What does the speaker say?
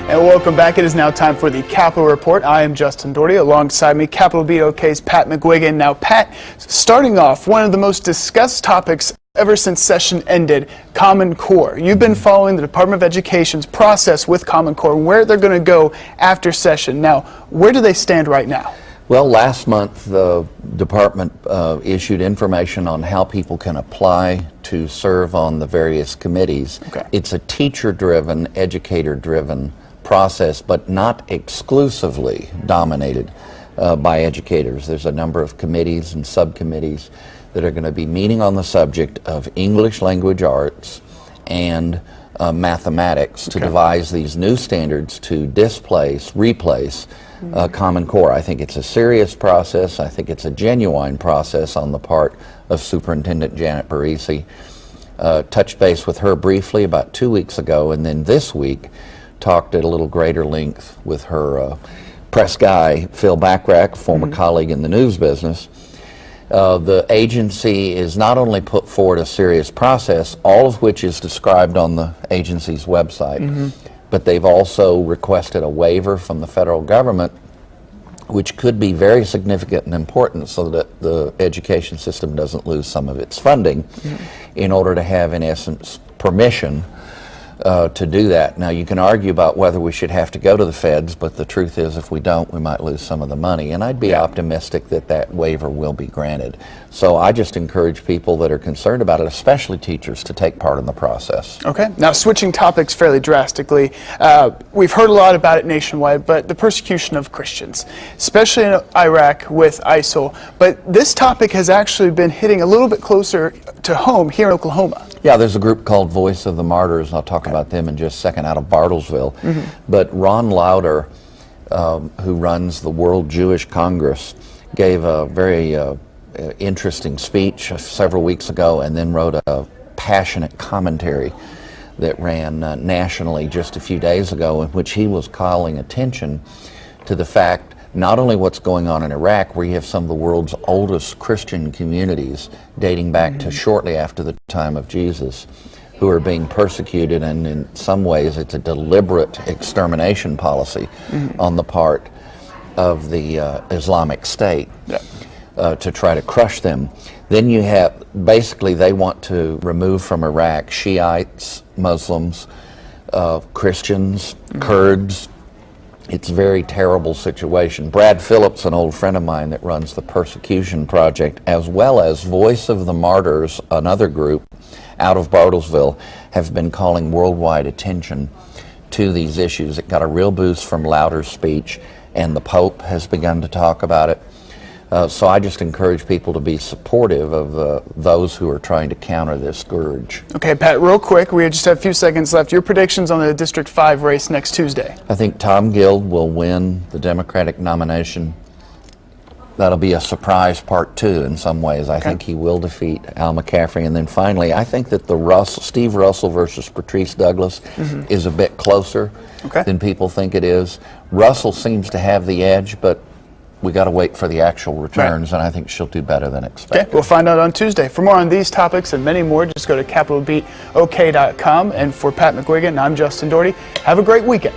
And welcome back. It is now time for the Capitol Report. I am Justin Daugherty. Alongside me, Capitol Beat OK's Pat McGuigan. Now, Pat, starting off, one of the most discussed topics ever since session ended, Common Core. You've been following the Department of Education's process with Common Core, where they're going to go after session. Now, where do they stand right now? Well, last month the department issued information on how people can apply to serve on the various committees. Okay. It's a teacher-driven, educator-driven process, but not exclusively dominated by educators. There's a number of committees and subcommittees that are going to be meeting on the subject of English language arts and mathematics to devise these new standards to replace Common Core. I think it's a serious process. I think it's a genuine process on the part of Superintendent Janet Barisi. Touched base with her briefly about 2 weeks ago, and then this week talked at a little greater length with her press guy, Phil Backrack, former colleague in the news business. The agency is not only put forward a serious process, all of which is described on the agency's website, but they've also requested a waiver from the federal government, which could be very significant and important so that the education system doesn't lose some of its funding in order to have, in essence, permission to do that. Now, you can argue about whether we should have to go to the feds, but the truth is if we don't, we might lose some of the money. And I'd be optimistic that that waiver will be granted. So I just encourage people that are concerned about it, especially teachers, to take part in the process. Okay. Now, switching topics fairly drastically, we've heard a lot about it nationwide, but the persecution of Christians, especially in Iraq with ISIL. But this topic has actually been hitting a little bit closer to home here in Oklahoma. Yeah, there's a group called Voice of the Martyrs, and I'll talk about them in just a second, out of Bartlesville. But Ron Lauder, who runs the World Jewish Congress, gave a very interesting speech several weeks ago and then wrote a passionate commentary that ran nationally just a few days ago, in which he was calling attention to the fact not only what's going on in Iraq, where you have some of the world's oldest Christian communities dating back to shortly after the time of Jesus, who are being persecuted, and in some ways it's a deliberate extermination policy on the part of the Islamic State to try to crush them. Then you have, basically they want to remove from Iraq Shiites, Muslims, Christians, Kurds. It's a very terrible situation. Brad Phillips, an old friend of mine that runs the Persecution Project, as well as Voice of the Martyrs, another group out of Bartlesville, have been calling worldwide attention to these issues. It got a real boost from Lauder's speech, and the Pope has begun to talk about it. So I just encourage people to be supportive of those who are trying to counter this scourge. Okay, Pat, real quick, we just have a few seconds left. Your predictions on the District 5 race next Tuesday? I think Tom Guild will win the Democratic nomination. That'll be a surprise part two in some ways. I think he will defeat Al McCaffrey. And then finally, I think that the Steve Russell versus Patrice Douglas is a bit closer than people think it is. Russell seems to have the edge, but we got to wait for the actual returns, and I think she'll do better than expected. Okay, we'll find out on Tuesday. For more on these topics and many more, just go to CapitalBeatOK.com. And for Pat McGuigan, I'm Justin Daugherty. Have a great weekend.